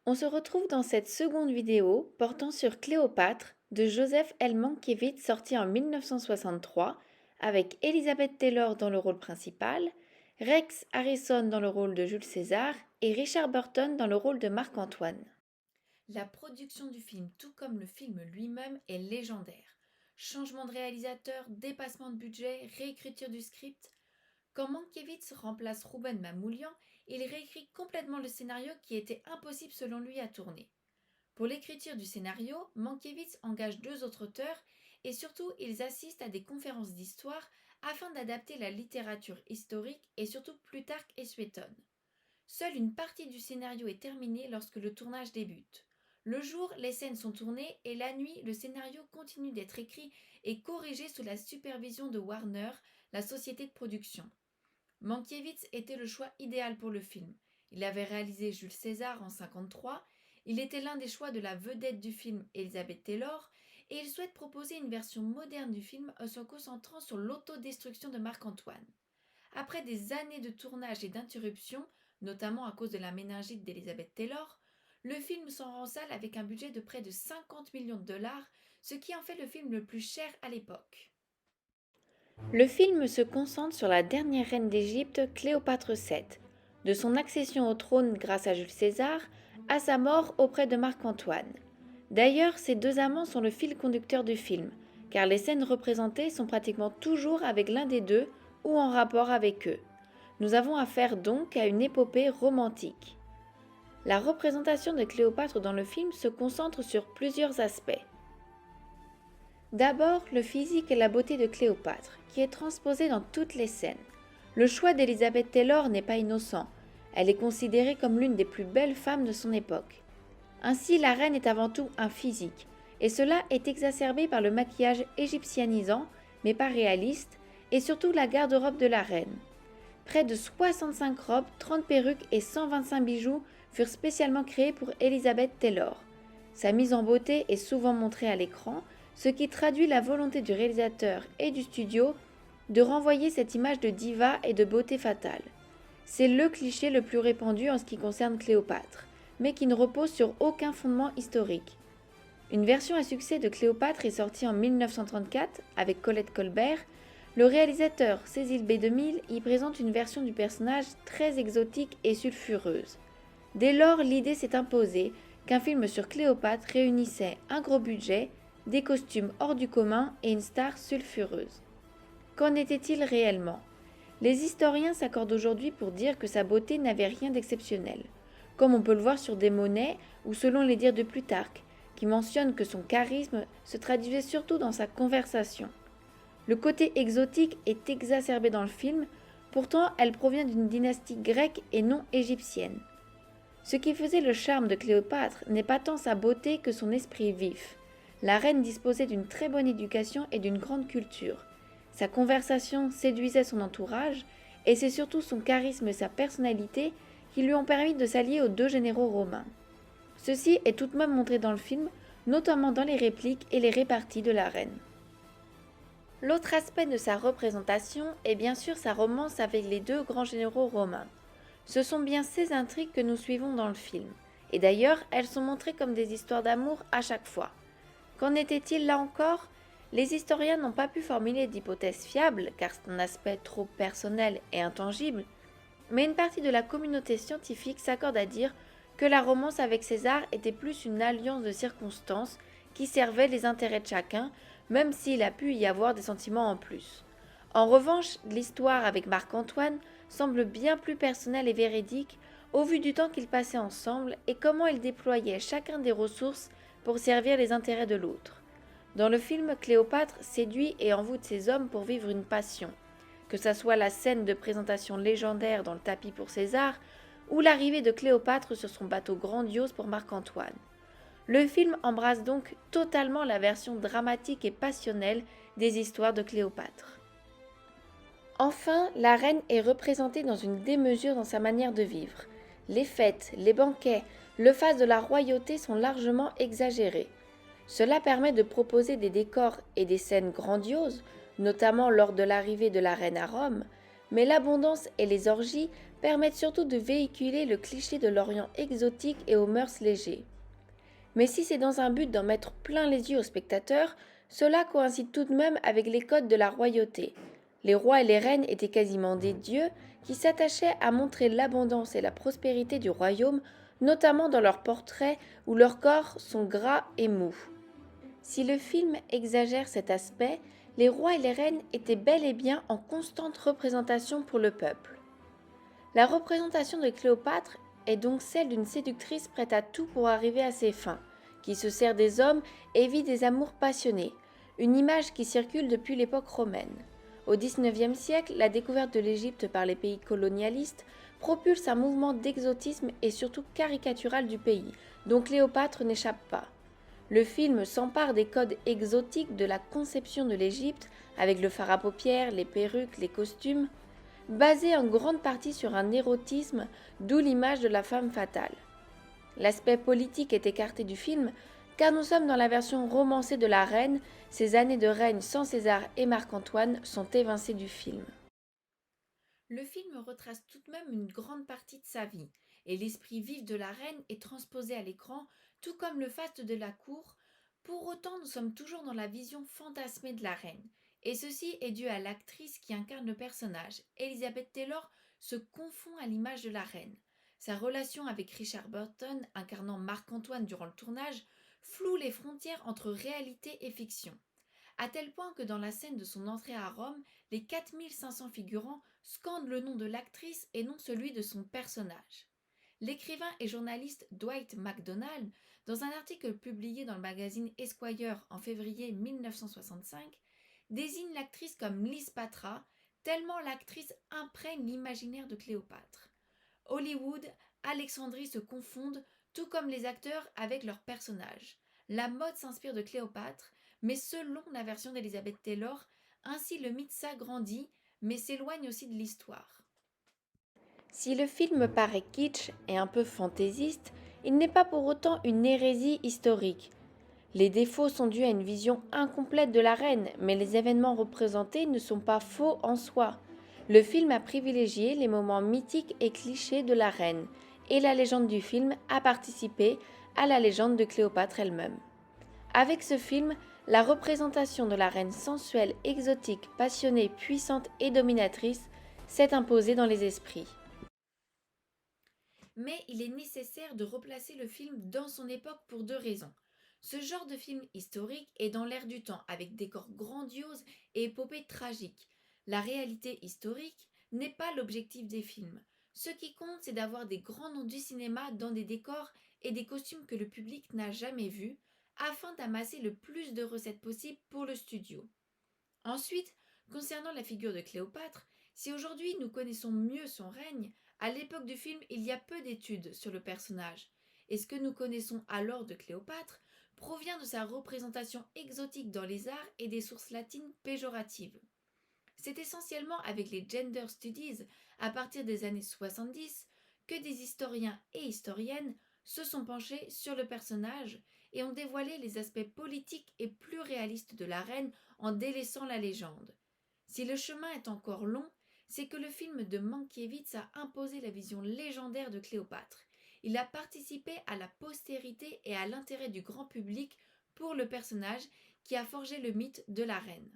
On se retrouve dans cette seconde vidéo portant sur Cléopâtre de Joseph L. Mankiewicz sortie en 1963 avec Elizabeth Taylor dans le rôle principal, Rex Harrison dans le rôle de Jules César et Richard Burton dans le rôle de Marc-Antoine. La production du film, tout comme le film lui-même, est légendaire. Changement de réalisateur, dépassement de budget, réécriture du script. Quand Mankiewicz remplace Ruben Mamoulian, il réécrit complètement le scénario qui était impossible selon lui à tourner. Pour l'écriture du scénario, Mankiewicz engage deux autres auteurs et surtout ils assistent à des conférences d'histoire afin d'adapter la littérature historique et surtout Plutarque et Suétone. Seule une partie du scénario est terminée lorsque le tournage débute. Le jour, les scènes sont tournées et la nuit, le scénario continue d'être écrit et corrigé sous la supervision de Warner, la société de production. Mankiewicz était le choix idéal pour le film. Il avait réalisé Jules César en 1953, il était l'un des choix de la vedette du film Elizabeth Taylor, et il souhaite proposer une version moderne du film en se concentrant sur l'autodestruction de Marc-Antoine. Après des années de tournage et d'interruption, notamment à cause de la méningite d'Elizabeth Taylor, le film s'en rend en salle avec un budget de près de 50 millions de dollars, ce qui en fait le film le plus cher à l'époque. Le film se concentre sur la dernière reine d'Égypte, Cléopâtre VII, de son accession au trône grâce à Jules César à sa mort auprès de Marc-Antoine. D'ailleurs, ces deux amants sont le fil conducteur du film, car les scènes représentées sont pratiquement toujours avec l'un des deux ou en rapport avec eux. Nous avons affaire donc à une épopée romantique. La représentation de Cléopâtre dans le film se concentre sur plusieurs aspects. D'abord, le physique et la beauté de Cléopâtre, qui est transposée dans toutes les scènes. Le choix d'Elizabeth Taylor n'est pas innocent. Elle est considérée comme l'une des plus belles femmes de son époque. Ainsi, la reine est avant tout un physique, et cela est exacerbé par le maquillage égyptianisant, mais pas réaliste, et surtout la garde-robe de la reine. Près de 65 robes, 30 perruques et 125 bijoux furent spécialement créés pour Elizabeth Taylor. Sa mise en beauté est souvent montrée à l'écran, ce qui traduit la volonté du réalisateur et du studio de renvoyer cette image de diva et de beauté fatale. C'est le cliché le plus répandu en ce qui concerne Cléopâtre, mais qui ne repose sur aucun fondement historique. Une version à succès de Cléopâtre est sortie en 1934 avec Colette Colbert. Le réalisateur Cécile B2000 y présente une version du personnage très exotique et sulfureuse. Dès lors, l'idée s'est imposée qu'un film sur Cléopâtre réunissait un gros budget, des costumes hors du commun et une star sulfureuse. Qu'en était-il réellement? Les historiens s'accordent aujourd'hui pour dire que sa beauté n'avait rien d'exceptionnel, comme on peut le voir sur des monnaies ou selon les dires de Plutarque, qui mentionne que son charisme se traduisait surtout dans sa conversation. Le côté exotique est exacerbé dans le film, pourtant elle provient d'une dynastie grecque et non égyptienne. Ce qui faisait le charme de Cléopâtre n'est pas tant sa beauté que son esprit vif. La reine disposait d'une très bonne éducation et d'une grande culture. Sa conversation séduisait son entourage, et c'est surtout son charisme et sa personnalité qui lui ont permis de s'allier aux deux généraux romains. Ceci est tout de même montré dans le film, notamment dans les répliques et les réparties de la reine. L'autre aspect de sa représentation est bien sûr sa romance avec les deux grands généraux romains. Ce sont bien ces intrigues que nous suivons dans le film, et d'ailleurs elles sont montrées comme des histoires d'amour à chaque fois. Qu'en était-il là encore? Les historiens n'ont pas pu formuler d'hypothèse fiable, car c'est un aspect trop personnel et intangible, mais une partie de la communauté scientifique s'accorde à dire que la romance avec César était plus une alliance de circonstances qui servait les intérêts de chacun, même s'il a pu y avoir des sentiments en plus. En revanche, l'histoire avec Marc-Antoine semble bien plus personnelle et véridique au vu du temps qu'ils passaient ensemble et comment ils déployaient chacun des ressources pour servir les intérêts de l'autre. Dans le film, Cléopâtre séduit et envoûte ses hommes pour vivre une passion, que ce soit la scène de présentation légendaire dans le tapis pour César ou l'arrivée de Cléopâtre sur son bateau grandiose pour Marc-Antoine. Le film embrasse donc totalement la version dramatique et passionnelle des histoires de Cléopâtre. Enfin, la reine est représentée dans une démesure dans sa manière de vivre. Les fêtes, les banquets, le faste de la royauté sont largement exagérés. Cela permet de proposer des décors et des scènes grandioses, notamment lors de l'arrivée de la reine à Rome, mais l'abondance et les orgies permettent surtout de véhiculer le cliché de l'Orient exotique et aux mœurs légers. Mais si c'est dans un but d'en mettre plein les yeux aux spectateurs, cela coïncide tout de même avec les codes de la royauté. Les rois et les reines étaient quasiment des dieux qui s'attachaient à montrer l'abondance et la prospérité du royaume, notamment dans leurs portraits où leurs corps sont gras et mous. Si le film exagère cet aspect, les rois et les reines étaient bel et bien en constante représentation pour le peuple. La représentation de Cléopâtre est donc celle d'une séductrice prête à tout pour arriver à ses fins, qui se sert des hommes et vit des amours passionnés, une image qui circule depuis l'époque romaine. Au XIXe siècle, la découverte de l'Égypte par les pays colonialistes propulse un mouvement d'exotisme et surtout caricatural du pays, dont Cléopâtre n'échappe pas. Le film s'empare des codes exotiques de la conception de l'Égypte, avec le fard à paupières, les perruques, les costumes, basé en grande partie sur un érotisme, d'où l'image de la femme fatale. L'aspect politique est écarté du film, car nous sommes dans la version romancée de la reine, ces années de règne sans César et Marc-Antoine sont évincées du film. Le film retrace tout de même une grande partie de sa vie, et l'esprit vif de la reine est transposé à l'écran, tout comme le faste de la cour. Pour autant, nous sommes toujours dans la vision fantasmée de la reine, et ceci est dû à l'actrice qui incarne le personnage. Elizabeth Taylor se confond à l'image de la reine. Sa relation avec Richard Burton, incarnant Marc-Antoine durant le tournage, floue les frontières entre réalité et fiction. À tel point que dans la scène de son entrée à Rome, les 4500 figurants scandent le nom de l'actrice et non celui de son personnage. L'écrivain et journaliste Dwight MacDonald, dans un article publié dans le magazine Esquire en février 1965, désigne l'actrice comme Liz Patra, tellement l'actrice imprègne l'imaginaire de Cléopâtre. Hollywood, Alexandrie se confondent, tout comme les acteurs avec leurs personnages. La mode s'inspire de Cléopâtre, mais selon la version d'Elizabeth Taylor, ainsi le mythe s'agrandit, mais s'éloigne aussi de l'histoire. Si le film paraît kitsch et un peu fantaisiste, il n'est pas pour autant une hérésie historique. Les défauts sont dus à une vision incomplète de la reine, mais les événements représentés ne sont pas faux en soi. Le film a privilégié les moments mythiques et clichés de la reine, et la légende du film a participé à la légende de Cléopâtre elle-même. Avec ce film, la représentation de la reine sensuelle, exotique, passionnée, puissante et dominatrice s'est imposée dans les esprits. Mais il est nécessaire de replacer le film dans son époque pour deux raisons. Ce genre de film historique est dans l'air du temps, avec décors grandioses et épopées tragiques. La réalité historique n'est pas l'objectif des films. Ce qui compte, c'est d'avoir des grands noms du cinéma dans des décors et des costumes que le public n'a jamais vus, afin d'amasser le plus de recettes possible pour le studio. Ensuite, concernant la figure de Cléopâtre, si aujourd'hui nous connaissons mieux son règne, à l'époque du film il y a peu d'études sur le personnage, et ce que nous connaissons alors de Cléopâtre provient de sa représentation exotique dans les arts et des sources latines péjoratives. C'est essentiellement avec les gender studies, à partir des années 70, que des historiens et historiennes se sont penchés sur le personnage et ont dévoilé les aspects politiques et plus réalistes de la reine en délaissant la légende. Si le chemin est encore long, c'est que le film de Mankiewicz a imposé la vision légendaire de Cléopâtre. Il a participé à la postérité et à l'intérêt du grand public pour le personnage qui a forgé le mythe de la reine.